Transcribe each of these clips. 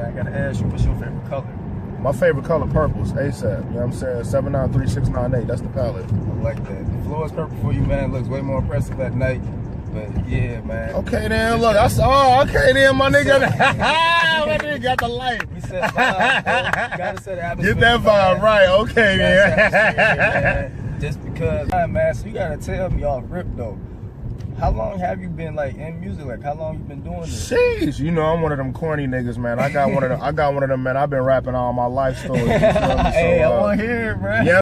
man. I gotta ask you, what's your favorite color? My favorite color, purple, is ASAP. You know what I'm saying? 793698. That's the palette. I like that. The floor is purple for you, man. It looks way more impressive at night. But yeah, man. Okay then, look, I saw. Okay then, my nigga. My nigga got the light. We set vibes, bro. You gotta set the atmosphere. Get that vibe right. Okay then. Just because, man. So you gotta tell me off rip though. How long have you been like in music? Like how long you been doing this? Jeez, you know I'm one of them corny niggas, man. I got one of them, man. I've been rapping all my life stories. You feel me? So, hey, I wanna hear it, bro. Yeah.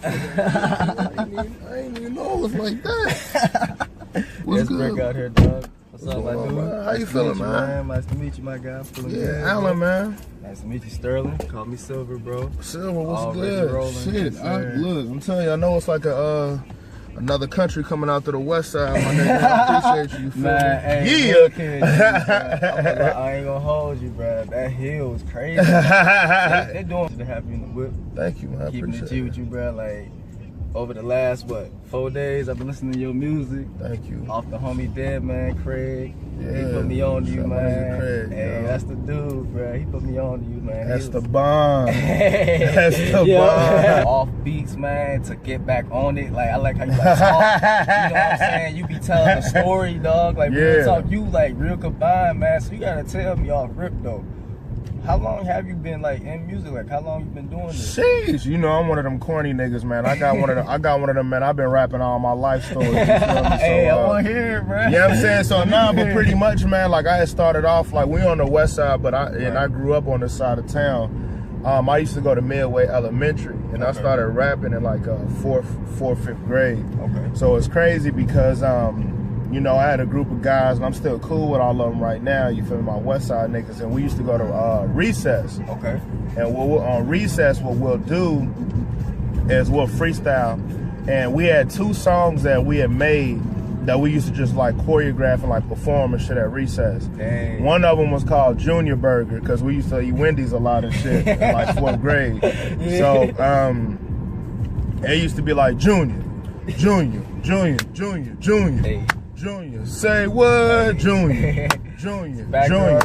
I ain't even know it was like that. What's good? Brick out here, dog. What's up, my dude? How you feeling, man? Nice to meet you, my guy. Allen, man. Nice to meet you, Sterling. Call me Silver, bro. Silver, what's good? Shit, look, I'm telling you, I know it's like another country coming out to the west side, my nigga. I appreciate you, man. Hey, yeah. I ain't gonna hold you, bro. That hill was crazy. They're doing to have you in the whip. Thank you, man. Keeping it G with you, bro. Like over the last 4 days, I've been listening to your music. Thank you. Off the homie Dead Man, Craig. Yeah, he put me on to you, man. Craig, hey, that's the dude, bro. He put me on to you, man. That's the bomb. That's the bomb. Off beats, man, to get back on it. Like I like how you like talk. You know what I'm saying? You be telling a story, dog. Like real talk. You like real combined, man. So you gotta tell me off rip though. How long have you been like in music? Like how long you been doing this? Jeez, you know I'm one of them corny niggas, man. I got one of them, man. I've been rapping all my life stories. You feel me? So, hey, I wanna hear it, bro. You know what I'm saying? So but pretty much, man, like I had started off like we on the west side, but I grew up on this side of town. I used to go to Midway Elementary, and I started rapping in like fourth, fifth grade. Okay. So it's crazy because you know, I had a group of guys, and I'm still cool with all of them right now. You feel me? My West Side niggas, and we used to go to recess. Okay. And on recess, what we'll do is we'll freestyle, and we had 2 songs that we had made that we used to just like choreograph and like perform and shit at recess. Dang. One of them was called Junior Burger because we used to eat Wendy's a lot of shit in like 4th grade. Yeah. So it used to be like Junior. Hey. Junior, say what? Junior. Junior. I don't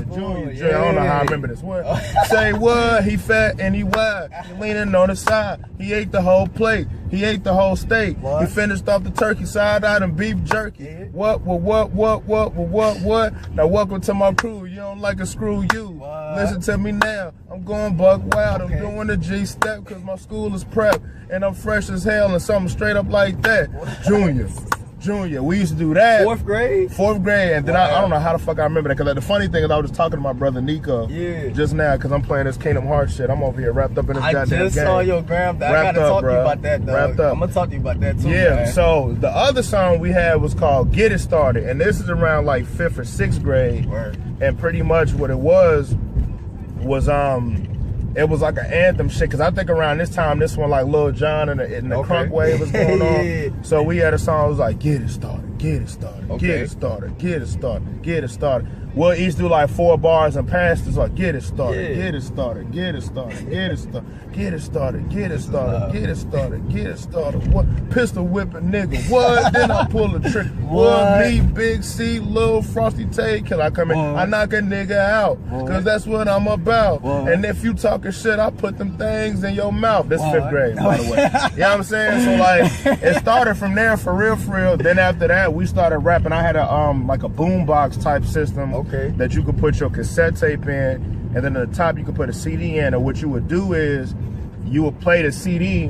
know how I remember this. What? Say what? He fat and he wide. He leaning on the side. He ate the whole plate. He ate the whole steak. What? He finished off the turkey side out and beef jerky. Yeah. What? Now welcome to my crew. You don't like a screw you. What? Listen to me now. I'm going buck wild. Okay. I'm doing the G-step because my school is prep. And I'm fresh as hell and something straight up like that. Junior, we used to do that. 4th grade? 4th grade, and then I don't know how the fuck I remember that, because like, the funny thing is I was just talking to my brother Nico just now, because I'm playing this Kingdom Hearts shit. I'm over here wrapped up in this goddamn game. I just saw your gram. I gotta talk to you about that, dog. Wrapped up. I'm gonna talk to you about that too, man. So the other song we had was called Get It Started, and this is around like 5th or 6th grade. Word. And pretty much what it was it was like an anthem shit, because I think around this time, this one like Lil Jon and the crunk wave was going on. So we had a song that was like, get it started, get it started, get it started, get it started, get it started. We'll each do like 4 bars and pass this like, get it started, get it started, get it started, get it started, get it started, get it started, get it started, get it started. What? Pistol whipping nigga, what? Then I pull a trick. What? Me, Big C, Lil Frosty Tay, can I come in? I knock a nigga out, cause that's what I'm about. And if you talking shit, I put them things in your mouth. This 5th grade, by the way. You know what I'm saying? So like, it started from there for real. Then after that, we started rapping. I had a like a boombox type system that you could put your cassette tape in, and then at the top you could put a CD in. And what you would do is you would play the CD.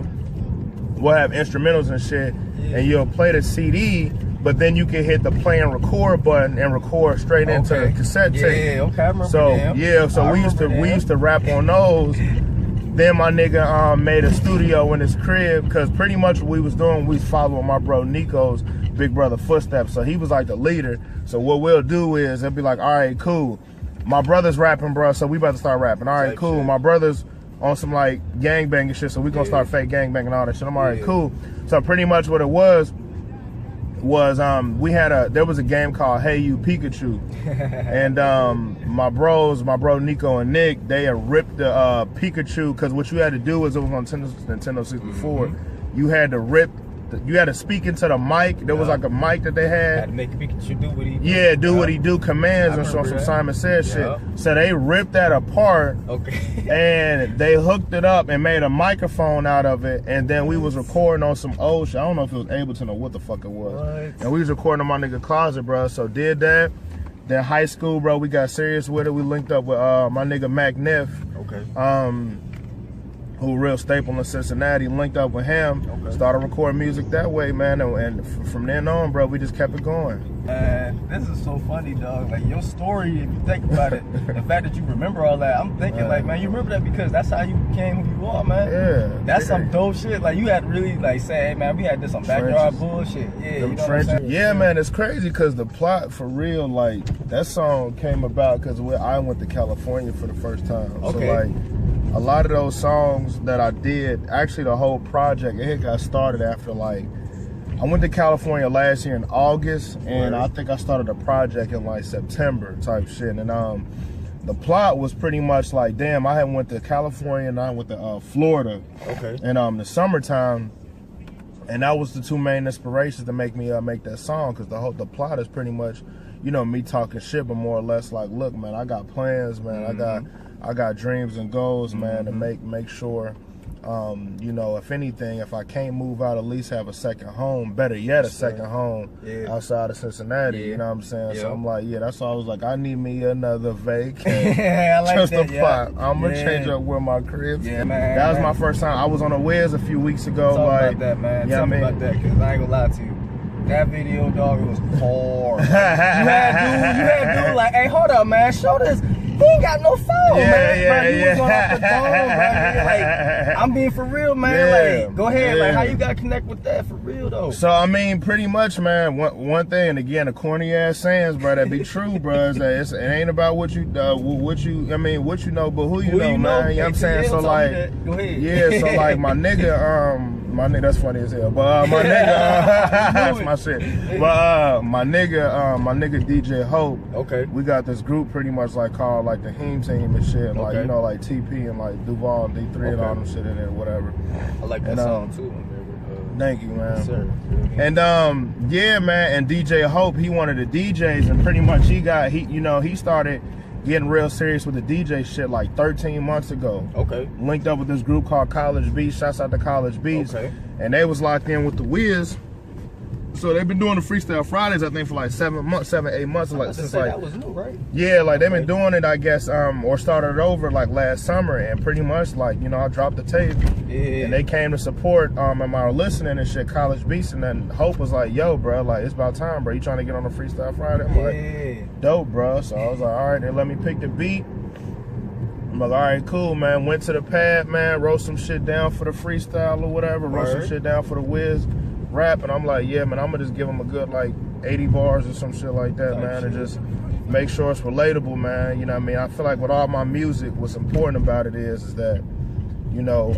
We'll have instrumentals and shit, and you'll play the CD, but then you can hit the play and record button and record straight into the cassette tape. I remember. So so we used to rap on those. Then my nigga made a studio in his crib, because pretty much what we was doing, we was following my bro Nico's big brother footsteps. So he was like the leader. So what we'll do is it'll be like, all right, cool. My brother's rapping, bro, so we about to start rapping. All right, cool. My brother's on some like gangbanging shit, so we gonna start fake gangbanging and all that shit. I'm all right, cool. So pretty much what it was, was there was a game called Hey You Pikachu, and my bro Nico and Nick, they had ripped the Pikachu, because what you had to do was, it was on Nintendo 64. You had to rip. You had to speak into the mic. There was like a mic that they had to make Pikachu do what he do. Yeah, do what he do, commands and some Simon Says shit. So they ripped that apart. And they hooked it up and made a microphone out of it. And then we was recording on some old shit. I don't know if it was Ableton or what the fuck it was. And we was recording on my nigga closet, bro. So did that. Then high school, bro, we got serious with it. We linked up with my nigga Mac Niff. Who real staple in Cincinnati, linked up with him, started recording music that way, man, and from then on, bro, we just kept it going. This is so funny, dog. Like, your story, if you think about it, the fact that you remember all that, I'm thinking, like, man, you remember that because that's how you became who you are, man. Yeah. That's some dope shit. Like, you had to really, like, say, hey, man, we had this some backyard bullshit. Yeah, you know what I'm saying? Yeah, man, it's crazy because the plot, for real, like, that song came about because I went to California for the first time. So, like, a lot of those songs that I did, actually the whole project, it got started after, like, I went to California last year in August, and I think I started a project in like September type shit. And the plot was pretty much like, damn, I had went to California and I went to Florida in the summertime, and that was the two main inspirations to make me make that song, because the plot is pretty much, you know, me talking shit, but more or less like, look, man, I got plans, man, I got dreams and goals, man, to make sure, you know, if anything, if I can't move out, at least have a second home. Better yet, a second home outside of Cincinnati. You know what I'm saying? So I'm like, that's why I was like, I need me another vacay. I like just that. a plot. I'm gonna change up where my crib's. Man. That was my first time. I was on a Wiz a few weeks ago. Talk like about that, man. Tell me about that, because I ain't gonna lie to you. That video, dog, it was hard. you had dude like, hey, hold up, man, show this. He ain't got no phone, man. He was on off the phone, bro. Like, I'm being for real, man. Like, go ahead. Like, how you got to connect with that for real, though? So, I mean, pretty much, man, one thing, and again, the corny ass sayings, bro, that be true, bro, is that it ain't about what you know, but who you know, man. You know what I'm saying? So, like, go ahead. Yeah, so, like, my nigga, that's funny as hell. But my nigga, that's my shit. But my nigga DJ Hope. We got this group pretty much like called like the Heme Team and shit. Like, you know, like TP and like Duval and D3 and all them shit in there, whatever. I like that song too. Thank you, man. Yes, sir. And yeah, man. And DJ Hope, he one of the DJs, and pretty much he started getting real serious with the DJ shit like 13 months ago. Linked up with this group called College Beats. Shouts out to College Beats. And they was locked in with the Wiz. So they've been doing the Freestyle Fridays, I think, for like 8 months. Like, since like, that was new, right? Yeah, like they've been doing it, I guess, or started it over like last summer, and pretty much like, you know, I dropped the tape, and they came to support and I was listening and shit, College Beats, and then Hope was like, yo, bro, like it's about time, bro. You trying to get on the Freestyle Friday? I'm like, dope, bro. So I was like, all right, then let me pick the beat. I'm like, all right, cool, man. Went to the pad, man, wrote some shit down for the freestyle or whatever, wrote some shit down for the Wiz rap, and I'm like, yeah, man, I'm gonna just give him a good like 80 bars or some shit like that, man, and just make sure it's relatable, man. You know what I mean? I feel like with all my music, what's important about it is that, you know,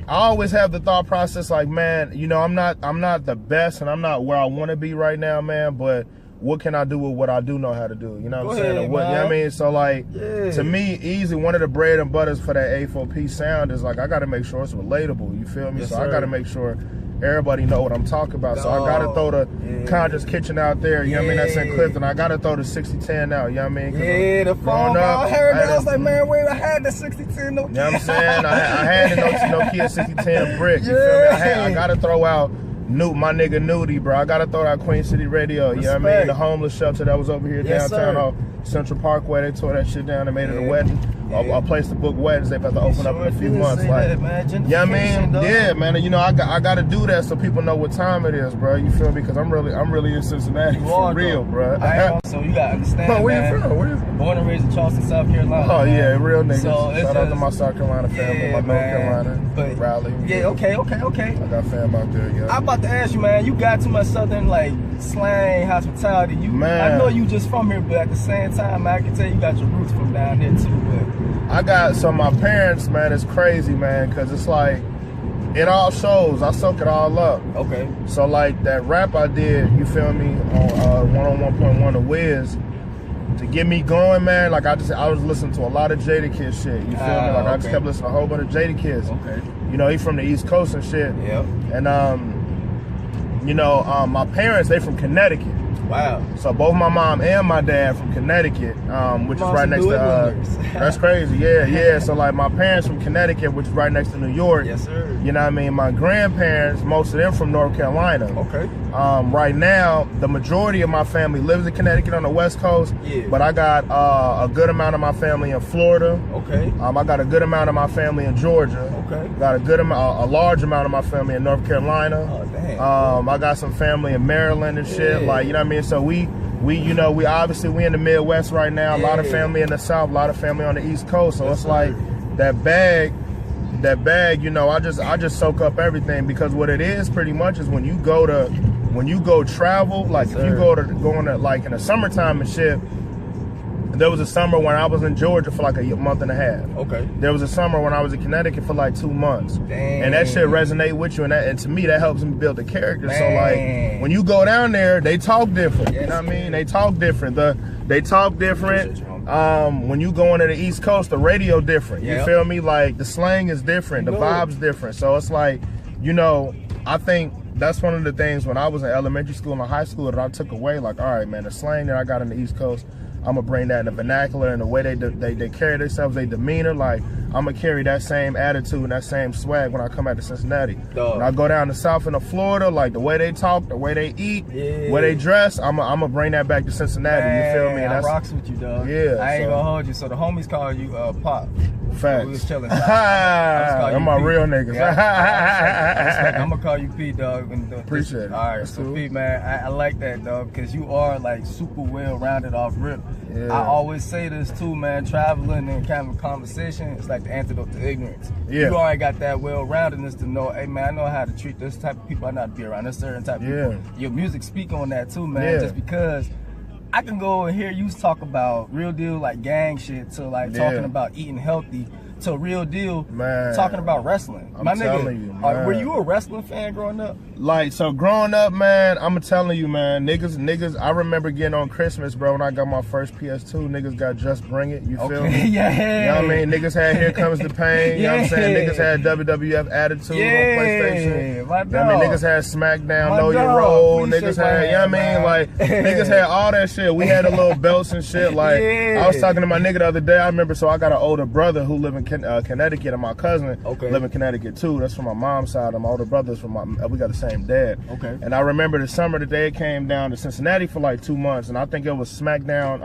I always have the thought process like, man, you know, I'm not the best and I'm not where I want to be right now, man, but what can I do with what I do know how to do? You know what I'm saying? You know what I mean? So like, to me, easy, one of the bread and butters for that A4P sound is like, I got to make sure it's relatable. You feel me? Yes, so I got to make sure everybody know what I'm talking about. So I gotta throw the Conjur's Kitchen out there, you know what I mean? That's in Clifton. I gotta throw the 6010 out, you know what I mean? The phone. I heard that. I was like, man, wait, I had the 6010 Nokia. You know what I'm saying? I had the Nokia 6010 brick. You feel me? I gotta throw out my nigga Nudie, bro. I gotta throw out Queen City Radio, you know what I mean? The homeless shelter that was over here downtown on Central Parkway. They tore that shit down and made it a wedding. A place to book weddings. They've had to open up in a few months. Like, you know what I mean? Yeah, man. You know, I got to do that so people know what time it is, bro. You feel me? Because I'm really in Cincinnati for real, bro. So you got to understand, where you from? Where you from? Born and raised in Charleston, South Carolina. Oh, yeah, real niggas. So shout out to my South Carolina family, my North Carolina, Raleigh. Yeah, okay. I got fam out there, yeah. I'm about to ask you, man, you got too much Southern, like, slang, hospitality. I know you just from here, but at the same time, man, I can tell you got your roots from down there, too, but... So my parents, man, it's crazy, man, because it's like, it all shows. I soak it all up. Okay. So like that rap I did, you feel me, on 101.1 of Wiz, to get me going, man. Like I was listening to a lot of Jadakiss shit. You feel me? Like I just kept listening to a whole bunch of Jadakiss. Okay. You know, he from the East Coast and shit. Yep. And you know, my parents, they from Connecticut. Wow. So both my mom and my dad from Connecticut, which is right next to that's crazy. Yeah. So like my parents from Connecticut, which is right next to New York. Yes, sir. You know what I mean? My grandparents, most of them from North Carolina. Okay. Right now, the majority of my family lives in Connecticut on the West Coast. Yeah. But I got a good amount of my family in Florida. Okay. I got a good amount of my family in Georgia. Okay. Got a large amount of my family in North Carolina. Oh, damn. I got some family in Maryland and shit. Yeah. Like, you know what I mean? So we obviously we in the Midwest right now. A lot of family in the South, a lot of family on the East Coast. So it's like that bag, you know, I just soak up everything, because what it is pretty much is when you go travel, like if you go to like in the summertime and shit. There was a summer when I was in Georgia for like a month and a half. Okay. There was a summer when I was in Connecticut for like 2 months. Dang. And that shit resonate with you, and to me that helps me build the character. Dang. So like when you go down there, they talk different. Yes. You know what I mean? They talk different. They talk different. When you go into the East Coast, the radio different. You feel me? Like the slang is different, the vibes different. So it's like, you know, I think that's one of the things when I was in elementary school and high school that I took away. Like, all right, man, the slang that I got in the East Coast, I'm gonna bring that in the vernacular and the way they carry themselves, their demeanor. Like, I'm gonna carry that same attitude and that same swag when I come out to Cincinnati. When I go down to South into Florida, like the way they talk, the way they eat, the way they dress, I'm gonna bring that back to Cincinnati. Man, you feel me? And I rocks with you, dog. Yeah. I ain't gonna hold you. So the homies call you Pop. Facts. We was chilling. I'm my real niggas. I'm gonna call you P, dog. Appreciate it. All right, so P, man, I like that, dog, because you are like super well rounded off rip. Yeah. I always say this too, man. Traveling and kind of conversation, it's like the antidote to ignorance. Yeah. You already got that well-roundedness to know, hey man, I know how to treat this type of people. I know how to be around this certain type of people. Your music speak on that too, man. Just because I can go and hear you talk about real deal like gang shit to like talking about eating healthy to real deal talking about wrestling. I'm telling you, man. Were you a wrestling fan growing up? Like, so growing up, man, I'm telling you, man, niggas, I remember getting on Christmas, bro, when I got my first PS2, niggas got Just Bring It, you feel me? Yeah. You know what I mean? Niggas had Here Comes the Pain, you know what I'm saying? Niggas had WWF Attitude on PlayStation. You know what I mean? Niggas had SmackDown, Know Your Role, niggas had, you know what I mean? Like, niggas had all that shit. We had the little belts and shit. Like, I was talking to my nigga the other day, I remember, so I got an older brother who live in Connecticut, and my cousin live in Connecticut too. That's from my mom's side. My older brother's from we got the same dad. Okay. And I remember the summer that they came down to Cincinnati for like 2 months, and I think it was SmackDown.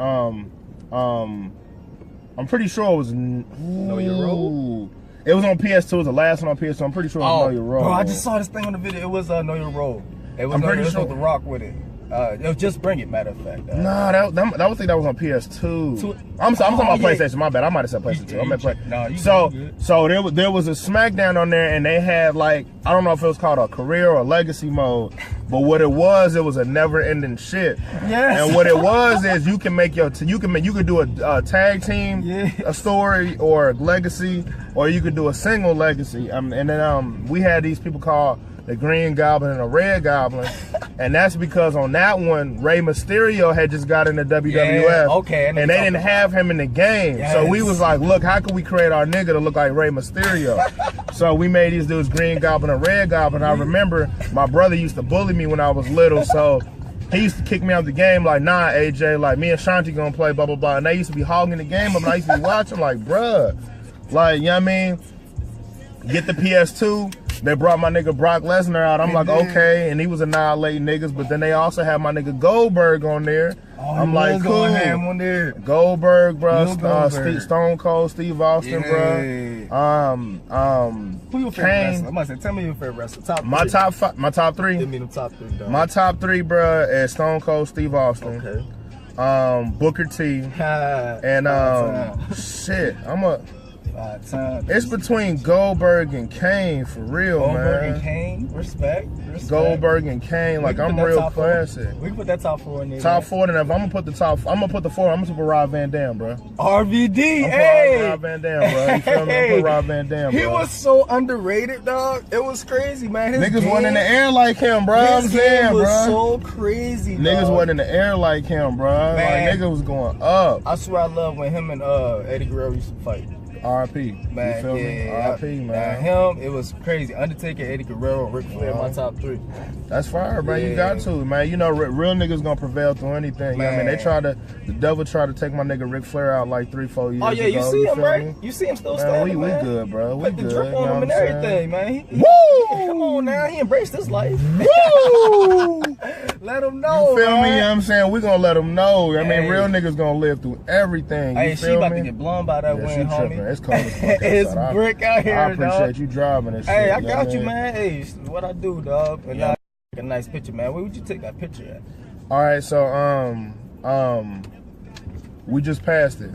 I'm pretty sure it was Know Your Role. It was on PS2. It was the last one on PS2. I'm pretty sure it was Know Your Role. Bro, I just saw this thing on the video. It was Know Your Role. It was I'm pretty sure The Rock with it. It was Just Bring It, matter of fact. Nah, that was that was on PS2. I'm talking about PlayStation. My bad. I might have said PlayStation 2. I meant Play. So there was a SmackDown on there, and they had like, I don't know if it was called a career or legacy mode, but what it was a never-ending shit. Yes. And what it was is you can make you could do a tag team, a story, or a legacy, or you could do a single legacy. And then we had these people called the Green Goblin and the Red Goblin, and that's because on that one, Rey Mysterio had just got into WWF, and they didn't have him in the game. Yes. So we was like, look, how can we create our nigga to look like Rey Mysterio? So we made these dudes Green Goblin and Red Goblin. I remember my brother used to bully me when I was little, so he used to kick me out the game like, nah, AJ, like me and Shanti gonna play, blah, blah, blah. And they used to be hogging the game up, and I used to be watching like, bruh, like, you know what I mean? Get the PS2. They brought my nigga Brock Lesnar out. I'm like, okay, and he was annihilating niggas, but then they also had my nigga Goldberg on there. I'm like, cool. On there. Goldberg, bro. Stone Cold, Steve Austin, bro. Who your favorite wrestler? I'm about to say, tell me your favorite wrestler. Top three. My top three. Give me the top three, dog. My top three, bro, is Stone Cold, Steve Austin. Okay. Booker T. And shit, By the time. It's between Goldberg and Kane for real, man. Goldberg and Kane, respect. Goldberg and Kane, like I'm real classic. We can put that top 4 in there. Top 4, and if I'm gonna put the 4, I'm gonna put Rob Van Dam, bro. RVD, hey! Rob Van Dam, bro. You feel me? I'm put Rob Van Dam, bro. He was so underrated, dog. It was crazy, man. His niggas wasn't in the air like him, bro. I'm saying, bro. Was so crazy, niggas dog. wasn't in the air like him, bro. Man. Like niggas was going up. I swear I love when him and Eddie Guerrero used to fight. R.I.P. Man, you feel me? R.I.P. man. Him, it was crazy. Undertaker, Eddie Guerrero, Ric Flair, my top 3. That's fire, man. You got to, man. You know, real niggas gonna prevail through anything. You know what I mean? The devil tried to take my nigga Ric Flair out like 3-4 years ago. Oh yeah, you see him, right? Me? You see him still man, standing, we man. good, bro. We Put good. the drip on him and everything, man. Woo! Come on now, he embraced this life. Woo! Let him know, you feel man. me? You know what I'm saying? We gonna let him know. I mean, real niggas gonna live through everything. Hey, you she feel about me? to get blown by that wind, she homie. tripping. It's cold as fuck It's outside. brick out here, I appreciate dog. you driving this shit. Hey, I got you, man. Hey, what I do, dog. And I take a nice picture, man. Where would you take that picture at? All right, so we just passed it.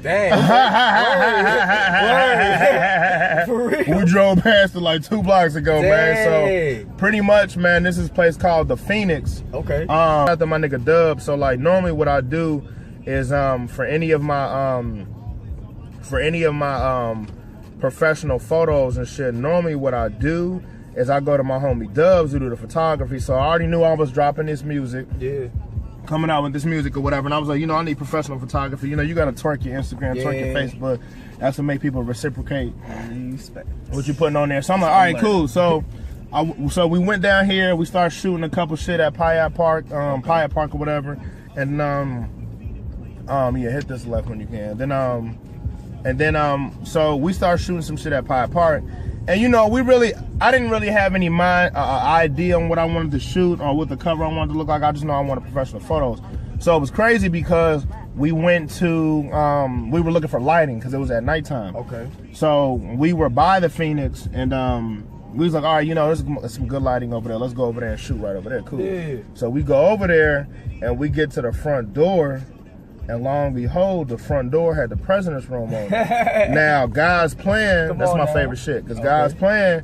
Damn. Word. For real. We drove past it like 2 blocks ago, man. So pretty much, man, this is a place called the Phoenix. Okay. After my nigga Dub. So like normally what I do is for any of my professional photos and shit, normally what I do is I go to my homie Dubs who do the photography. So I already knew I was dropping this music. Yeah. Coming out with this music or whatever, and I was like, you know, I need professional photography. You know, you gotta twerk your Instagram, twerk your Facebook. That's what make people reciprocate what you putting on there. So I'm like, all right, cool. So, so we went down here. We started shooting a couple shit at Pyatt Park, Pyatt Park or whatever. And yeah, hit this left when you can. So we started shooting some shit at Pyatt Park. And you know, I didn't really have any idea on what I wanted to shoot or what the cover I wanted to look like. I just know I wanted professional photos. So it was crazy because we went to, we were looking for lighting because it was at nighttime. Okay. So we were by the Phoenix and we was like, all right, you know, there's some good lighting over there. Let's go over there and shoot right over there. Cool. Yeah. So we go over there and we get to the front door. And lo and behold, the front door had the president's room on it. Now, God's Plan, that's my favorite shit. Because God's Plan,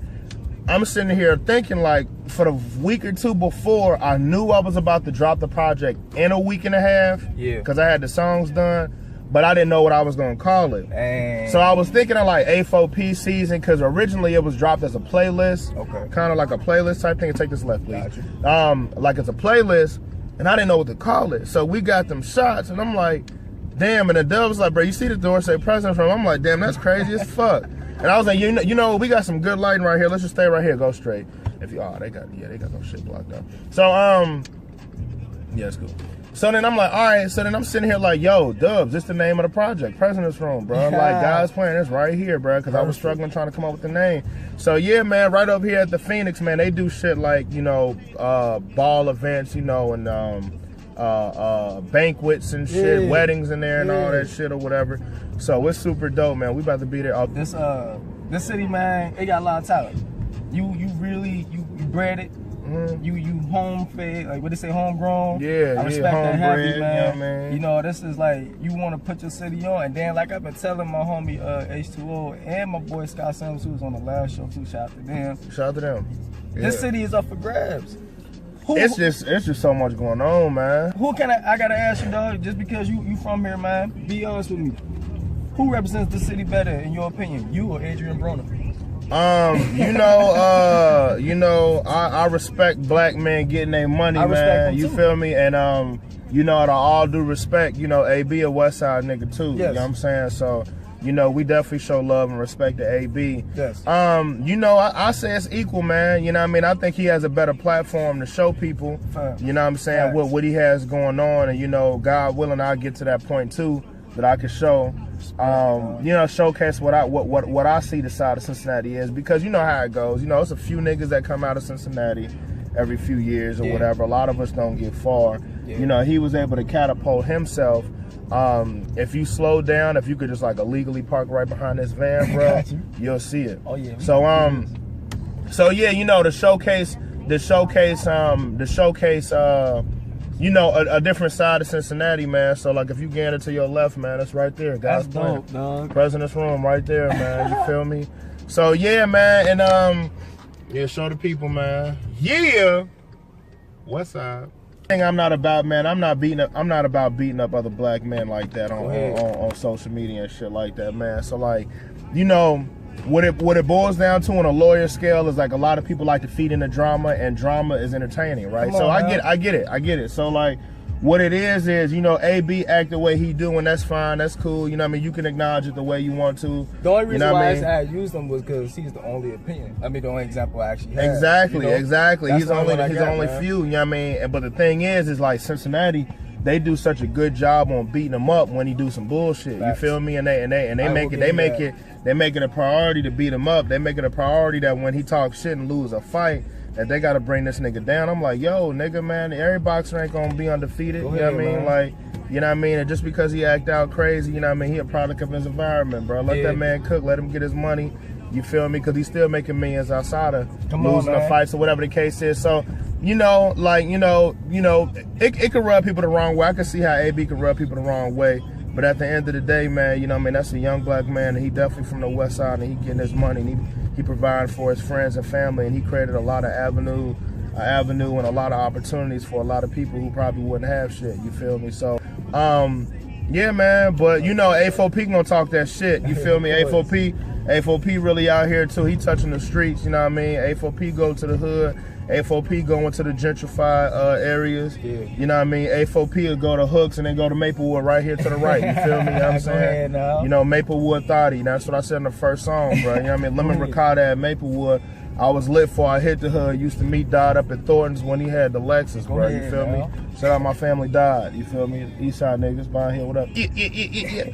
I'm sitting here thinking like, for the week or two before, I knew I was about to drop the project in a week and a half. Yeah. Because I had the songs done, but I didn't know what I was going to call it. Dang. So I was thinking of like A4P season, because originally it was dropped as a playlist. Okay. Kind of like a playlist type thing. Take this left, please. Gotcha. Like it's a playlist. And I didn't know what to call it. So we got them shots, and I'm like, damn. And the Dub was like, bro, you see the door say president from? I'm like, damn, that's crazy as fuck. And I was like, you know, we got some good lighting right here. Let's just stay right here, go straight. If you, they got no shit blocked up. So, yeah, it's cool. So then I'm like, all right. So then I'm sitting here like, yo, Dubs, this the name of the project, President's Room, bro. Like, God's Plan is right here, bro, because I was struggling trying to come up with the name. So yeah, man, right over here at the Phoenix, man, they do shit like, you know, ball events, you know, and banquets and shit, weddings in there and all that shit or whatever. So it's super dope, man. We about to be there. This city, man, it got a lot of talent. You really bred it. You home fed, like what they say, homegrown. Yeah, I respect that heavy, man. Man. You know, this is like, you want to put your city on. And then, like I've been telling my homie H2O and my boy Scott Sims, who was on the last show too, shout out to them. Shout out to them. Yeah. This city is up for grabs. It's just so much going on, man. Who can I gotta ask you, dog, just because you from here, man, be honest with me. Who represents the city better, in your opinion, you or Adrian Broner? You know, I respect black men getting their money, man. You feel me? And you know, out of all due respect, you know, AB a West Side nigga too. Yes. You know what I'm saying? So, you know, we definitely show love and respect to AB. Yes. You know, I say it's equal, man. You know what I mean? I think he has a better platform to show people, you know what I'm saying, what he has going on. And, you know, God willing, I'll get to that point too, that I can show. You know, showcase what I see the side of Cincinnati is, because you know how it goes. You know, it's a few niggas that come out of Cincinnati every few years or whatever. A lot of us don't get far. You know, he was able to catapult himself. If you slow down, if you could just like illegally park right behind this van, bro, you'll see it. Oh yeah. So yeah, you know, the showcase you know, a different side of Cincinnati, man. So like if you gander to your left, man, it's right there. God's That's dope, dog. President's room right there, man. You feel me? So yeah, man, and yeah, show the people, man. Yeah. What's up? Thing I'm not about, man. I'm not about beating up other black men like that on social media and shit like that, man. So like, you know, what it boils down to on a lawyer scale is like a lot of people like to feed into drama, and drama is entertaining, right? So I get it. So like, what it is, you know, AB act the way he do, and that's fine, that's cool. You know what I mean? You can acknowledge it the way you want to. The only reason why I used him was because he's the only opinion. I mean, the only example I actually had. Exactly, you know? exactly. That's He's only few. You know what I mean? But the thing is like Cincinnati, they do such a good job on beating him up when he do some bullshit. Facts. You feel me? And they make it a priority to beat him up. They make it a priority that when he talks shit and lose a fight, that they gotta bring this nigga down. I'm like, yo, nigga, man, every boxer ain't gonna be undefeated. You know what I mean? Man. Like, you know what I mean? And just because he act out crazy, you know what I mean? He a product of his environment, bro. Let that man cook. Let him get his money. You feel me? Because he's still making millions outside of losing the fights or whatever the case is. So, you know, like, it could rub people the wrong way. I can see how AB could rub people the wrong way. But at the end of the day, man, you know what I mean? That's a young black man, and he definitely from the West Side, and he getting his money, and he providing for his friends and family, and he created a lot of avenue and a lot of opportunities for a lot of people who probably wouldn't have shit. You feel me? So, yeah, man. But you know, A4P gonna talk that shit. You feel me? A4P really out here too. He touching the streets. You know what I mean? A4P go to the hood. A4P going to the gentrified areas. Yeah. You know what I mean? A4P will go to Hooks and then go to Maplewood right here to the right. You feel me? You know what I'm saying? You know, Maplewood Thotty. That's what I said in the first song, bro. You know what I mean? Lemon Ricotta at Maplewood. I was lit before I hit the hood. Used to meet Dodd up at Thornton's when he had the Lexus, bro. You feel me? Shout out my family Dodd. You feel me? Eastside niggas behind here. What up? Yeah.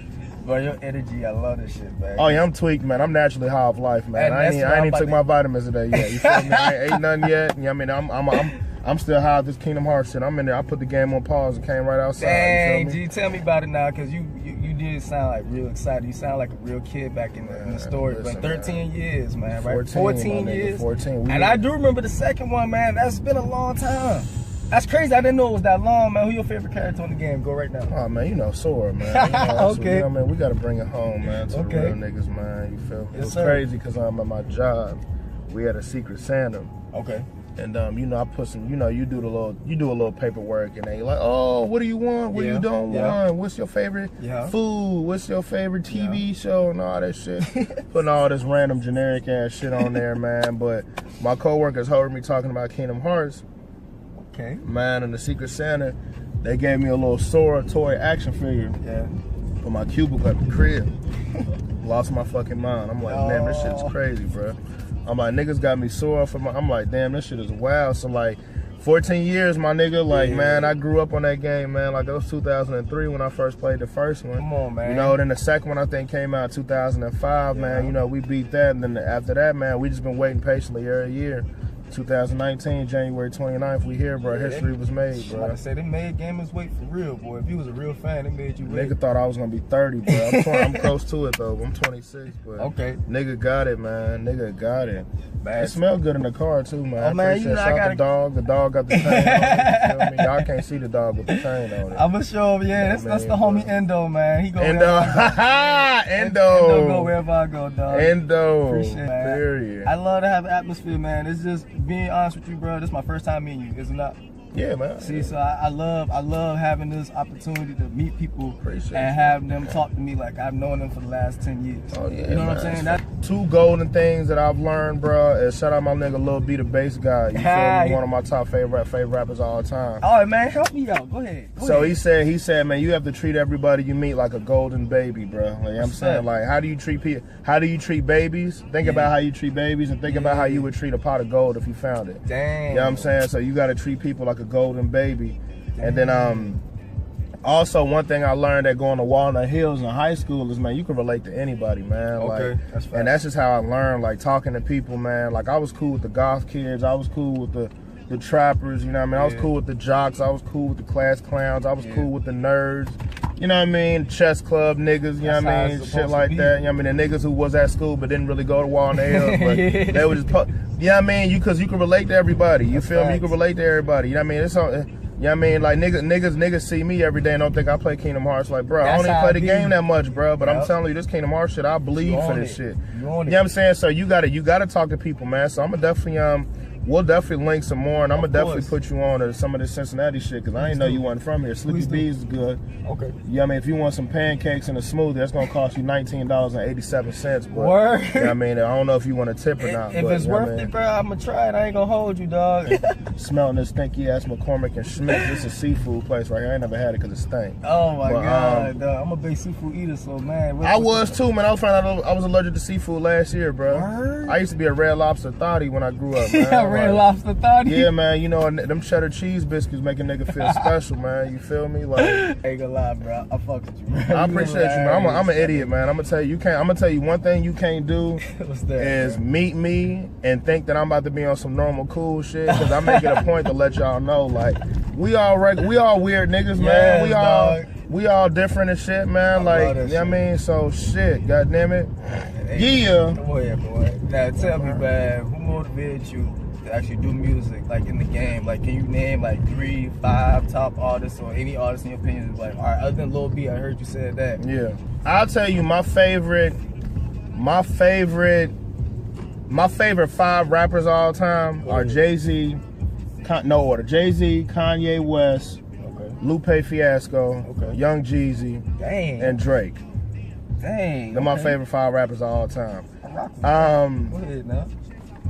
Bro, your energy, I love this shit, man. Oh yeah, I'm tweaked, man. I'm naturally high off life, man. I ain't even took my vitamins today yet. You feel me? I ain't ate nothing yet. You know what I mean? I'm still high off this Kingdom Hearts shit. I'm in there. I put the game on pause and came right outside. Dang, G, tell me about it now, cause you did sound like real excited. You sound like a real kid back in the story. Listen, but 13 years, man, right? 14 years. 14. And I do remember the second one, man. That's been a long time. That's crazy. I didn't know it was that long, man. Who your favorite character on the game? Go right now. Oh, man, you know, Sora, man. You know, okay. So, you know, man, we got to bring it home, man, to the real niggas, man. You feel me? It was crazy because I'm at my job. We had a Secret Santa. Okay. And, you know, I put some, you know, you do a little paperwork, and then you're like, oh, what do you want? What do you don't want? What's your favorite food? What's your favorite TV show? And all that shit. Putting all this random generic ass shit on there, man. But my coworkers heard me talking about Kingdom Hearts. Okay. Man, and the Secret Santa, they gave me a little Sora toy action figure. Yeah. For my cubicle at the crib. Lost my fucking mind. I'm like, damn, this shit's crazy, bro. I'm like, niggas got me Sora for my. I'm like, damn, this shit is wild. So like, 14 years, my nigga. Like, man, I grew up on that game, man. Like, it was 2003 when I first played the first one. Come on, man. You know, then the second one I think came out 2005, man. You know, we beat that, and then after that, man, we just been waiting patiently every year. 2019, January 29th, we here, bro. History was made, bro. Like I said, they made gamers wait for real, boy. If you was a real fan, they made you wait. Nigga thought I was gonna be 30, bro. I'm close to it though. I'm 26, but nigga got it, man. Nigga got it. Man, it smelled good in the car too, man. Oh man, you know I got the dog. The dog got the chain on it. You feel me? Y'all can't see the dog with the chain on it. I'ma show him. Yeah, that's the homie Endo, man. He go Endo. Endo go wherever I go, dog. Endo. Appreciate it, man. Period. I love to have an atmosphere, man. It's just being honest with you, bro. This is my first time meeting you. Is it not? Yeah, man. See, so I love having this opportunity to meet people and have them talk to me like I've known them for the last 10 years. Oh yeah, you know what I'm saying? Two golden things that I've learned, bro, is shout out my nigga Lil B, the bass guy. You feel me? One of my top favorite rappers of all time. All right, man, help me out. Go ahead. He said, man, you have to treat everybody you meet like a golden baby, bro. Like I'm saying, like, how do you treat people? How do you treat babies? Think about how you treat babies, and think about how you would treat a pot of gold if you found it. Damn. You know what I'm saying? So you got to treat people like a golden baby. And then also one thing I learned at going to Walnut Hills in high school is, man, you can relate to anybody, man. Okay, like, that's fine. And that's just how I learned, like, talking to people, man. Like, I was cool with the goth kids. I was cool with the trappers, you know what I mean? I was cool with the jocks. I was cool with the class clowns. I was cool with the nerds. You know what I mean? Chess club niggas, you know what I mean? Shit like that. You know what I mean? The niggas who was at school but didn't really go to Walnut Hills, but they were just, you know what I mean? Because you can relate to everybody. You feel me? You can relate to everybody. You know what I mean? You know what I mean? Like niggas see me every day and don't think I play Kingdom Hearts. Like, bro, I don't even play the game that much, bro. But I'm telling you, this Kingdom Hearts shit, I bleed for this shit. You know what I'm saying? So you gotta talk to people, man. So I'm gonna definitely we'll definitely link some more, and I'm gonna definitely put you on to some of this Cincinnati shit, because I didn't know you wasn't from here. Sleepy B's is good. Okay. Yeah, I mean, if you want some pancakes and a smoothie, that's gonna cost you $19.87. But, word. Yeah, I mean, I don't know if you want a tip or not. If it's worth it, bro, I'm gonna try it. I ain't gonna hold you, dog. Smelling this stinky ass McCormick and Schmidt. This is a seafood place right here. I ain't never had it because it stink. Oh my god, dog. I'm a big seafood eater, so man. I was too, man. I was finding out I was allergic to seafood last year, bro. Word? I used to be a Red Lobster thotty when I grew up, man. Red Lobster thotty. Yeah, man, you know, them cheddar cheese biscuits make a nigga feel special, man. You feel me? Like, I ain't gonna lie, bro. I fuck with you, bro. I appreciate you, man. I'm an idiot, man. I'm gonna tell you one thing you can't do. What's that, is bro? meet me and think that I'm about to be on some normal cool shit, because I make it a point to let y'all know, like, we all weird niggas, man. Yes, We all different and shit, man. Like, you know what I mean? So shit, goddamn it. Hey, Yeah. Come on here, boy. Now tell me, man, who motivated you to actually do music, like in the game? Like, can you name like 3, 5 top artists, or any artist in your opinion? Like, all right, other than Lil B, I heard you said that. Yeah. I'll tell you my favorite 5 rappers of all time are Jay-Z, no order, Jay-Z, Kanye West, Lupe Fiasco, Young Jeezy, and Drake. Dang. They're my favorite 5 rappers of all time. Go ahead now.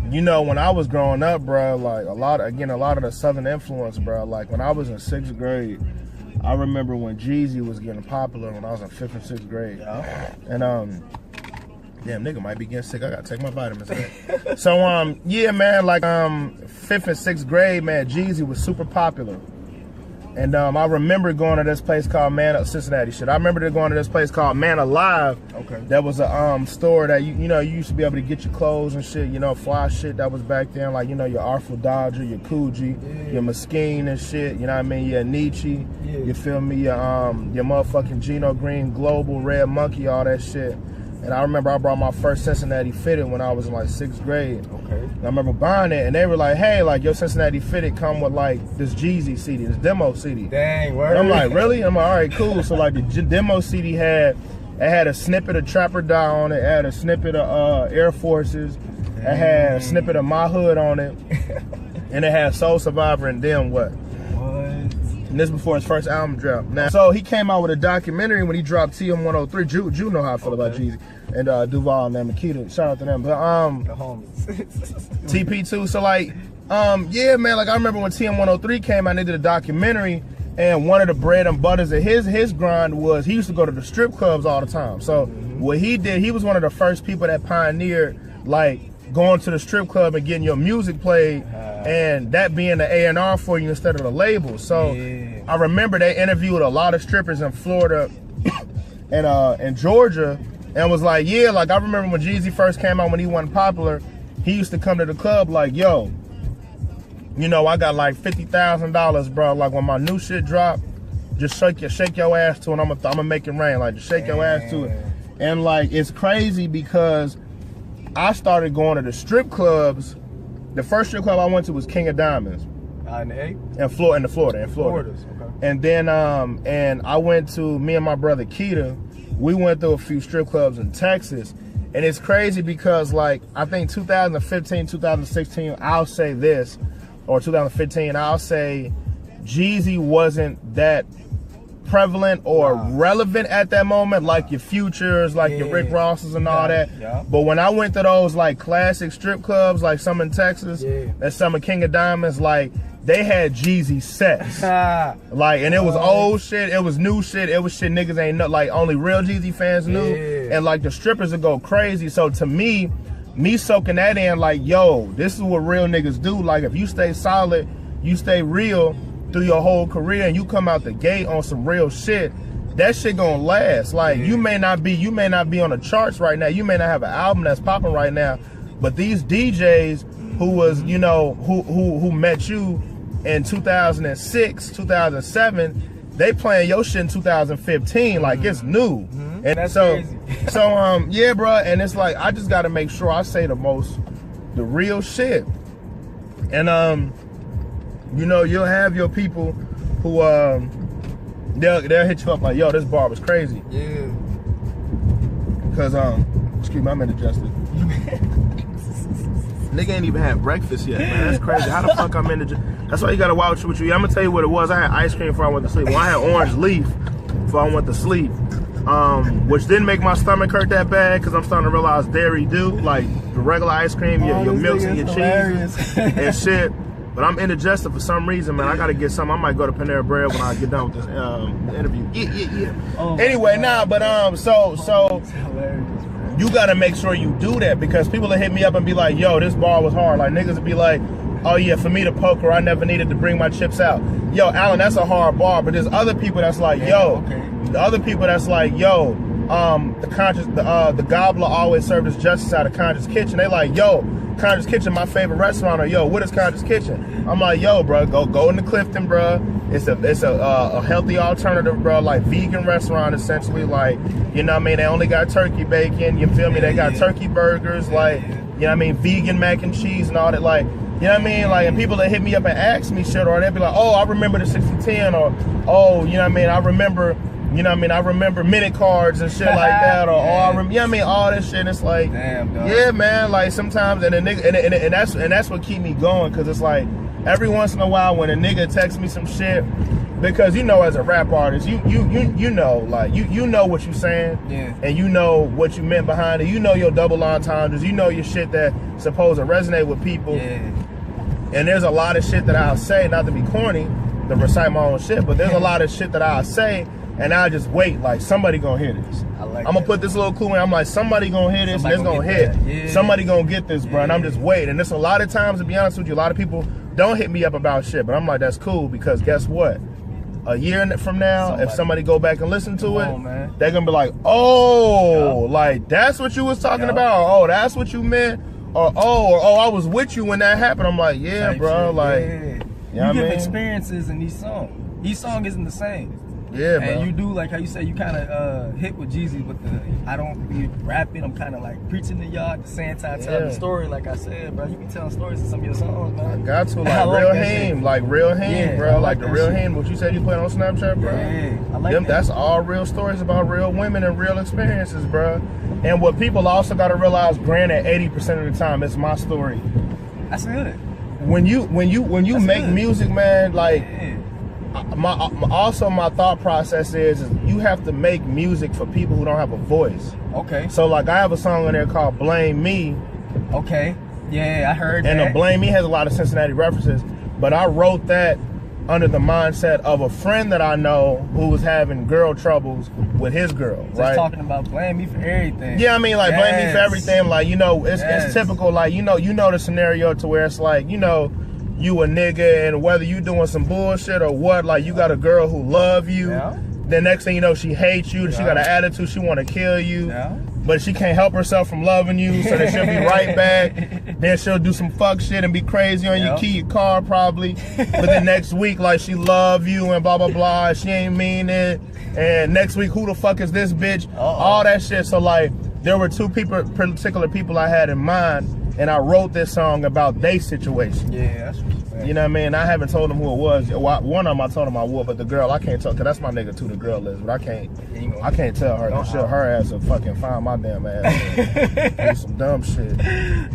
You know, when I was growing up, bro, like a lot of the Southern influence, bro. Like when I was in 6th grade, I remember when Jeezy was getting popular when I was in 5th and 6th grade. Yeah. And damn, nigga might be getting sick. I gotta take my vitamins. So yeah, man, like 5th and 6th grade, man, Jeezy was super popular. And I remember going to this place called Cincinnati shit. I remember going to this place called Man Alive. Okay. That was a store that you used to be able to get your clothes and shit, fly shit that was back then, like, your Artful Dodger, your Coogee, your Mesquite and shit, you know what I mean, your Nietzsche, you feel me, your motherfucking Gino Green Global, Red Monkey, all that shit. And I remember I brought my first Cincinnati Fitted when I was in like 6th grade. Okay. And I remember buying it, and they were like, hey, like, your Cincinnati Fitted come with like this Jeezy CD, this demo CD. Dang, word. And I'm like, really? I'm like, all right, cool. So like the demo CD had a snippet of Trapper Die on it, it had a snippet of Air Forces, it had a snippet of My Hood on it, and it had Soul Survivor and Then What? And this before his first album dropped. Now, so he came out with a documentary when he dropped TM103. Jew know how I feel about Jeezy. And Duval and them, Makita. Shout out to them. But the homies. TP2. So like, yeah, man, like I remember when TM103 came out and they did a documentary, and one of the bread and butters of his grind was he used to go to the strip clubs all the time. So what he did, he was one of the first people that pioneered like going to the strip club and getting your music played, and that being the A&R for you instead of the label. So I remember they interviewed a lot of strippers in Florida and Georgia, and was like, yeah, like I remember when Jeezy first came out, when he wasn't popular, he used to come to the club like, yo, I got like $50,000, bro. Like when my new shit drop, just shake your ass to it. I'm gonna make it rain. Like just shake your ass to it. And like it's crazy because I started going to the strip clubs. The first strip club I went to was King of Diamonds. In Florida. Okay. And then and I went to, me and my brother Keita, we went through a few strip clubs in Texas. And it's crazy because like I think 2015, 2016, I'll say this, or 2015, I'll say Jeezy wasn't that prevalent or relevant at that moment, like your Futures, like your Rick Rosses and all that. But when I went to those like classic strip clubs, like some in Texas and some in King of Diamonds, like they had Jeezy sets. Like, and it was old shit, it was new shit, it was shit niggas ain't know, like only real Jeezy fans knew. And like the strippers would go crazy. So to me soaking that in, like, yo, this is what real niggas do. Like if you stay solid, you stay real through your whole career, and you come out the gate on some real shit, that shit gonna last. Like you may not be on the charts right now, you may not have an album that's popping right now, but these DJs who was, who met you in 2006, 2007, they playing your shit in 2015, like it's new. And that's so crazy. So yeah, bro, and it's like I just gotta make sure I say the real shit. And you'll have your people who they'll hit you up like, yo, this bar was crazy. Yeah. Cause excuse me, I'm indigested. Nigga ain't even had breakfast yet, man. That's crazy. How the fuck I'm indigested? That's why you gotta watch what you eat. I'm gonna tell you what it was. I had ice cream before I went to sleep. Well, I had orange leaf before I went to sleep. Which didn't make my stomach hurt that bad because I'm starting to realize dairy do. Like the regular ice cream, your milks and your cheese and shit. But I'm indigested for some reason, man. I gotta get some. I might go to Panera Bread when I get done with this interview. Yeah. Oh anyway, so you gotta make sure you do that because people will hit me up and be like, yo, this bar was hard. Like niggas will be like, oh yeah, for me to poker, I never needed to bring my chips out. Yo, Allen, that's a hard bar. But there's other people that's like, yo, the other people that's like, yo, the gobbler always served as justice out of Conscious Kitchen. They like, yo, Conscious Kitchen, my favorite restaurant. Or yo, what is Conscious Kitchen? I'm like, yo, bro, go into Clifton, bro. It's a healthy alternative, bro. Like vegan restaurant, essentially. Like, you know what I mean? They only got turkey bacon. You feel me? They got turkey burgers. Like, you know what I mean? Vegan mac and cheese and all that. Like, you know what I mean? Like, and people that hit me up and ask me shit, or they'll be like, oh, I remember the 6010, or oh, you know what I mean? I remember. You know what I mean? I remember minute cards and shit like that, or you know what I mean? All this shit. And it's like, damn, dog. Yeah, man. Like sometimes, and a nigga, and that's what keep me going, cause it's like every once in a while when a nigga texts me some shit, because you know, as a rap artist, you know, like you know what you saying, yeah, and you know what you meant behind it. You know your double entendres. You know your shit that supposed to resonate with people. Yeah. And there's a lot of shit that I'll say, not to be corny, to recite my own shit, but there's a lot of shit that I'll say. And I just wait, like somebody gonna hear this. I'm gonna put this little clue in. I'm like, somebody gonna hear this, and it's gonna hit. Yeah. Somebody gonna get this, bro. And I'm just waiting. And there's a lot of times, to be honest with you, a lot of people don't hit me up about shit, but I'm like, that's cool, because guess what? A year from now, if somebody go back and listen to it, they're gonna be like, oh, like that's what you was talking about. Or, oh, that's what you meant. Or oh, I was with you when that happened. I'm like, yeah, bro. Like, you give experiences in these songs. Each song isn't the same. Yeah, and bro. You do, like how you say, you kind of hit with Jeezy with the, I don't be rapping, I'm kind of like preaching to y'all at the same time, telling the story. Like I said, bro, you be telling stories in some of your songs, man. I got to, like real hame, bro. Like the real hame, what you said you put on Snapchat, bro. Yeah, I like that. That's all real stories about real women and real experiences, bro. And what people also got to realize, granted, 80% of the time, it's my story. That's good. When you make music, man, like. My thought process is you have to make music for people who don't have a voice. Okay. So like I have a song on there called Blame Me. Okay. Yeah, I heard and that. And the Blame Me has a lot of Cincinnati references, but I wrote that under the mindset of a friend that I know who was having girl troubles with his girl, Just right? talking about blame me for everything. Yeah, I mean like blame me for everything. Like, you know, it's typical, like, you know the scenario to where it's like, you know, you a nigga, and whether you doing some bullshit or what, like you got a girl who love you. Yeah. The next thing you know, she hates you. Yeah. She got an attitude. She want to kill you. Yeah. But she can't help herself from loving you, so then she'll be right back. Then she'll do some fuck shit and be crazy on you, key your car probably. But then next week, like she love you and blah blah blah. And she ain't mean it. And next week, who the fuck is this bitch? All that shit. So like, there were two particular people I had in mind. And I wrote this song about their situation. Yeah, that's respect. You know what I mean? I haven't told them who it was. One of them I told them I would, but the girl I can't tell, cause that's my nigga too. The girl is, but I can't tell her. Her ass will fucking find my damn ass. Do some dumb shit.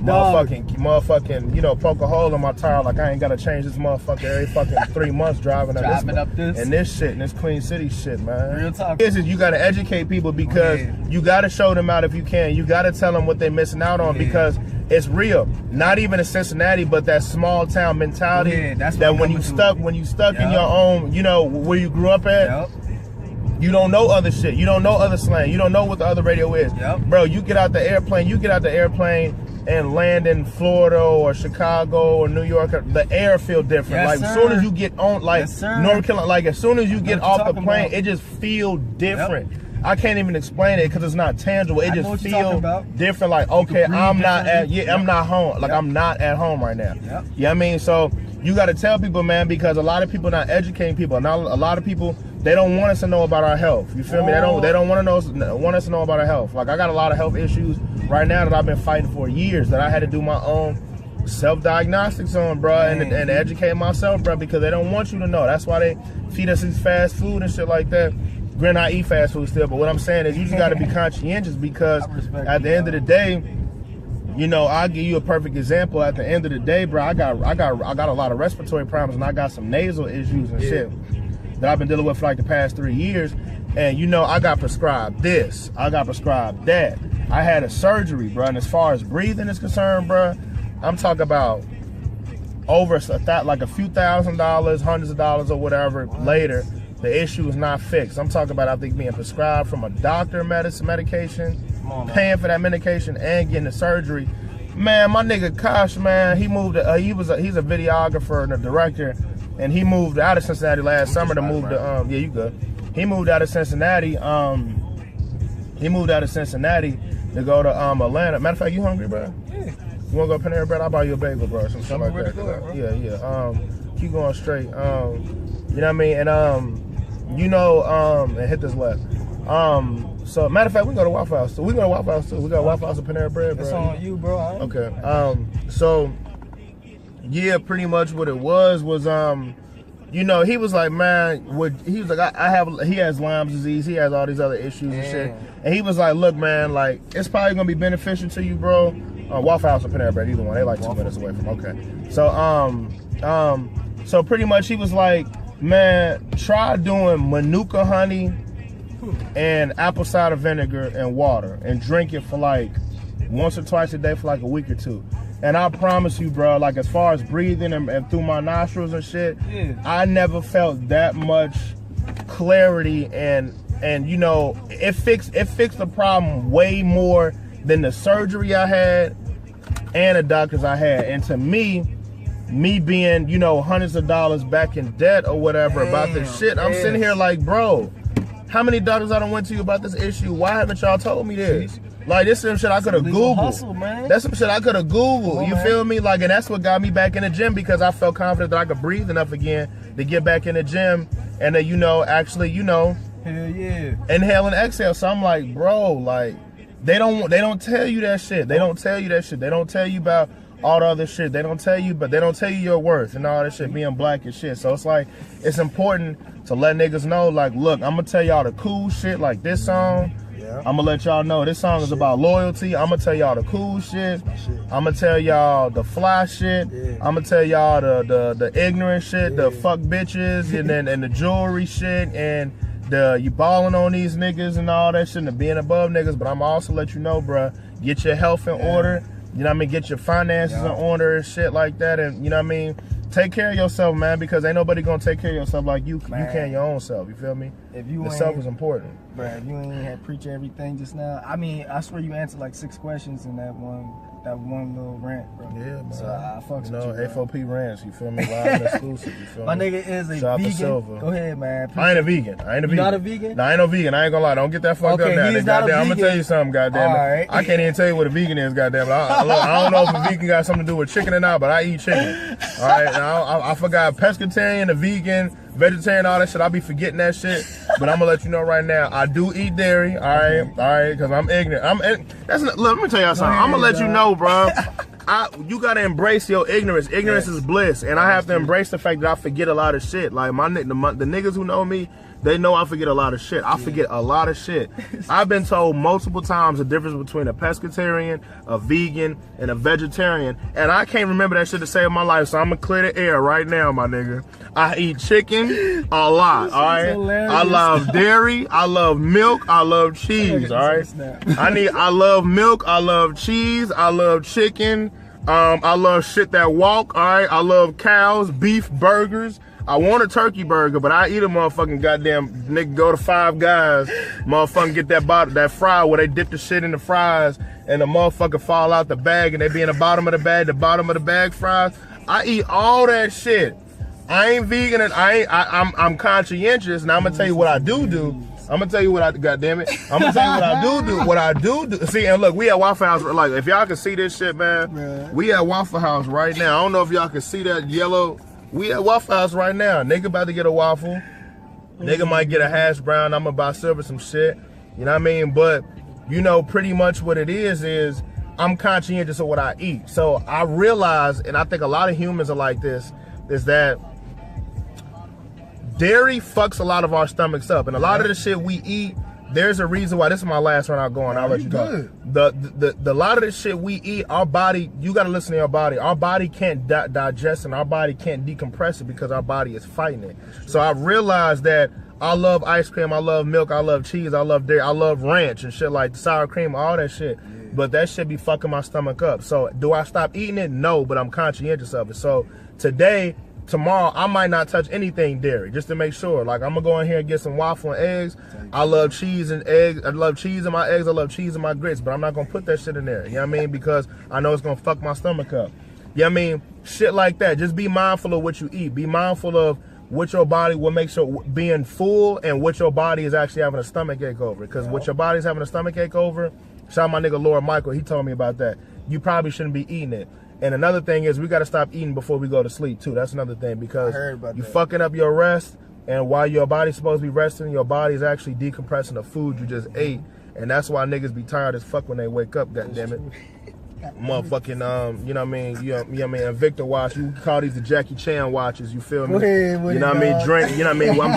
Motherfucking, you know, poke a hole in my tire like I ain't gotta change this motherfucker every fucking 3 months driving up this and this shit and this Queen City shit, man. Real talk. This is you gotta educate people because you gotta show them out if you can. You gotta tell them what they're missing out on because. It's real. Not even in Cincinnati, but that small town mentality that when you stuck in your own, you know, where you grew up at, you don't know other shit. You don't know other slang. You don't know what the other radio is. Bro, you get out the airplane and land in Florida or Chicago or New York, the air feel different. As soon as you get on, like North Carolina, like as soon as you get off the plane, it just feel different. I can't even explain it because it's not tangible. It just feels different. Like, okay, I'm not home. Like, I'm not at home right now. You know what I mean? So you got to tell people, man, because a lot of people not educating people. Now, a lot of people, they don't want us to know about our health. You feel me? They don't want us to know about our health. Like, I got a lot of health issues right now that I've been fighting for years that I had to do my own self-diagnostics on, bro, and educate myself, bro, because they don't want you to know. That's why they feed us these fast food and shit like that. Granted, I eat fast food still, but what I'm saying is you just got to be conscientious, because at the end of the day, you know, I'll give you a perfect example. At the end of the day, bro, I got a lot of respiratory problems, and I got some nasal issues and shit that I've been dealing with for like the past 3 years. And you know, I got prescribed this, I got prescribed that. I had a surgery, bro, and as far as breathing is concerned, bro, I'm talking about over like a few $1,000s, hundreds of dollars or whatever later. The issue is not fixed. I'm talking about, I think, being prescribed from a doctor medication, paying for that medication, and getting the surgery. Man, my nigga Kosh, man, he moved. He's a videographer and a director, and he moved out of Cincinnati last summer to move to. Yeah, you good. He moved out of Cincinnati. He moved out of Cincinnati to go to Atlanta. Matter of fact, you hungry, bro? Yeah. You wanna go Panera Bread? I'll buy you a bagel, bro. Something like that. Go, yeah. Keep going straight. You know what I mean? And you know, and hit this left. So matter of fact, we go to Waffle House too. We got Waffle House and Panera Bread, bro. That's on you, bro. Okay. So yeah, pretty much what it was, you know, he was like, man, he was like, he has Lyme's disease, he has all these other issues and shit. And he was like, look, man, like, it's probably gonna be beneficial to you, bro. Waffle House or Panera Bread, either one. They like 2 minutes away from. Okay. So so pretty much he was like, man, try doing Manuka honey and apple cider vinegar and water, and drink it for like once or twice a day for like a week or 2. And I promise you, bro, like as far as breathing and through my nostrils and shit, I never felt that much clarity, and you know, it fixed the problem way more than the surgery I had and the doctors I had. And to me being, you know, hundreds of dollars back in debt or whatever about this shit, I'm sitting here like, bro, how many doctors I done went to about this issue? Why haven't y'all told me this? Like, this some shit I could have Googled. That's some shit I could have Googled. You feel me? Like, and that's what got me back in the gym, because I felt confident that I could breathe enough again to get back in the gym and you know, actually, you know, inhale and exhale. So I'm like, bro, like, they don't tell you that shit. They don't tell you that shit. They don't tell you about all the other shit. They don't tell you, but they don't tell you your worth and all that shit, being black and shit. So it's like, it's important to let niggas know, like, look, I'm gonna tell y'all the cool shit, like this song. I'm gonna let y'all know this song is about loyalty. I'm gonna tell y'all the cool shit. I'm gonna tell y'all the fly shit. I'm gonna tell y'all the ignorant shit, the fuck bitches, and the jewelry shit, and you balling on these niggas and all that shit, and being above niggas. But I'm also let you know, bruh, get your health in order. You know what I mean? Get your finances in order and shit like that, and you know what I mean? Take care of yourself, man, because ain't nobody gonna take care of yourself like you can your own self. You feel me? If you the self is important. Bro, if you ain't had preach everything just now, I mean, I swear you answered like 6 questions in that one little rant, bro. Yeah, man. So I fucks with you, A4P rants, you feel me? Live and exclusive, you feel me? My nigga is a vegan. Go ahead, man. I ain't a vegan. You not a vegan? No, I ain't no vegan. I ain't gonna lie. Don't get that fucked up now. Goddamn, I'm gonna tell you something, goddamn. Right. I can't even tell you what a vegan is, goddamn. I don't know if a vegan got something to do with chicken or not, but I eat chicken. All right, now I forgot pescatarian, a vegan, vegetarian, all that shit. I be forgetting that shit. But I'm gonna let you know right now, I do eat dairy, all right, because I'm ignorant. Look, let me tell y'all something. I'm gonna let you know, bro. You gotta embrace your ignorance. Ignorance is bliss, and I have to embrace the fact that I forget a lot of shit. Like the niggas who know me, they know I forget a lot of shit. I forget a lot of shit. I've been told multiple times the difference between a pescatarian, a vegan, and a vegetarian, and I can't remember that shit to save my life. So I'm gonna clear the air right now, my nigga. I eat chicken a lot. All right. I love dairy. I love milk. I love cheese. All right. I love milk. I love cheese. I love chicken. I love shit that walk. All right. I love cows, beef, burgers. I want a turkey burger, but I eat a motherfucking goddamn nigga go to Five Guys, motherfucking get that fry where they dip the shit in the fries and the motherfucker fall out the bag and they be in the bottom of the bag fries. I eat all that shit. I ain't vegan and I'm conscientious, and I'm gonna tell you what I do. I'm gonna tell you what I'm gonna tell you what I do. See, and look, we at Waffle House. Like, if y'all can see this shit, man, we at Waffle House right now. I don't know if y'all can see that yellow. We at Waffle House right now. Nigga about to get a waffle. Nigga might get a hash brown. I'm about to serve some shit. You know what I mean? But, you know, pretty much what it is, I'm conscientious of what I eat. So I realize, and I think a lot of humans are like this, is that dairy fucks a lot of our stomachs up. And a lot of the shit we eat, there's a reason why. This is my last one. I'll go on. I'll let you go. The lot of the shit we eat, our body, you got to listen to your body. Our body can't digest, and our body can't decompress it because our body is fighting it. So I realized that I love ice cream, I love milk, I love cheese, I love dairy, I love ranch and shit like sour cream, all that shit. Yeah. But that shit be fucking my stomach up. So do I stop eating it? No, but I'm conscientious of it. So tomorrow, I might not touch anything dairy just to make sure. Like, I'm gonna go in here and get some waffle and eggs. I love cheese and eggs. I love cheese in my eggs. I love cheese in my grits, but I'm not gonna put that shit in there. You know what I mean? Because I know it's gonna fuck my stomach up. You know what I mean? Shit like that. Just be mindful of what you eat. Be mindful of what your body will make sure being full and what your body is actually having a stomach ache over. Because what your body's having a stomach ache over, shout out my nigga Lord Michael, he told me about that. You probably shouldn't be eating it. And another thing is we got to stop eating before we go to sleep too. That's another thing, because you fucking up your rest, and while your body's supposed to be resting, your body's actually decompressing the food you just ate. And that's why niggas be tired as fuck when they wake up, goddammit. Motherfucking, you know what I mean? You know what I mean? Invicta watch. You call these the Jackie Chan watches. You feel me? You know what I mean? Drink. You know what I mean? Well,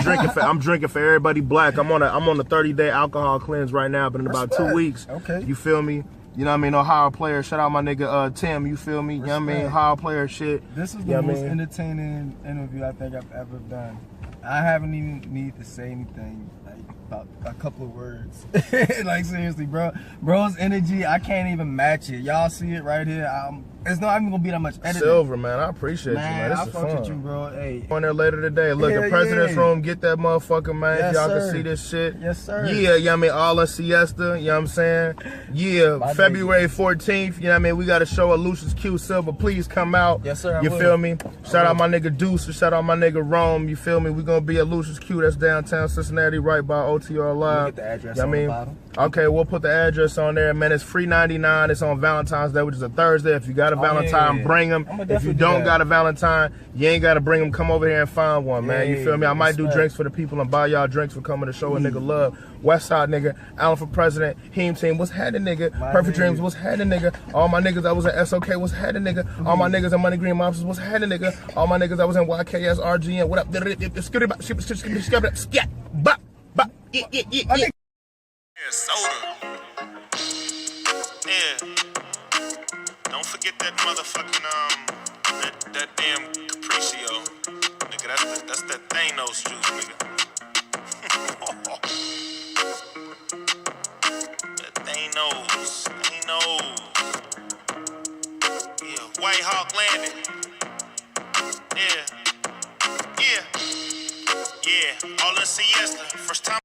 I'm drinking for everybody black. I'm on a 30-day alcohol cleanse right now, but in about 2 weeks. Okay. You feel me? You know what I mean? Ohio player. Shout out my nigga Tim. You feel me? You know what I mean? Ohio player shit. This is the most entertaining interview I think I've ever done. I haven't even need to say anything. About a couple of words. Like, seriously, bro. Bro's energy, I can't even match it. Y'all see it right here. It's not even gonna be that much editing. Silver, man. I appreciate you, man. This is fun. With you, bro. Hey. On there later today. Look, the president's room. Get that motherfucker, man. Yes, if y'all can see this shit. Yes, sir. Yeah, you know what I mean? All in siesta. You know what I'm saying? Yeah, February 14th. You know what I mean? We got a show at Lucius Q Silver. Please come out. Yes, sir. You feel me? Shout out my nigga Deuce. Shout out my nigga Rome. You feel me? We gonna be at Lucius Q. That's downtown Cincinnati, right by OTR Live. The address on the bottom. Okay, we'll put the address on there, man. It's free 99. It's on Valentine's Day, which is a Thursday. If you got a Valentine, bring them. If you don't got a Valentine, you ain't got to bring them. Come over here and find one, man. You feel me? I might do drinks for the people and buy y'all drinks for coming to show a nigga love. Westside nigga, Allen4President, Heem Team, what's happening, nigga? Perfect Dreams, what's happening, nigga? All my niggas that was in SOK, what's happening, nigga? All my niggas in Money Green Mobsters, what's happening, nigga? All my niggas that was in YKS, RGN, what up? Soda. Yeah. Don't forget that motherfucking that damn Capriccio. Nigga, that's that Thanos juice, nigga. That Thanos. Yeah, White Hawk Landing. Yeah. All in siesta. First time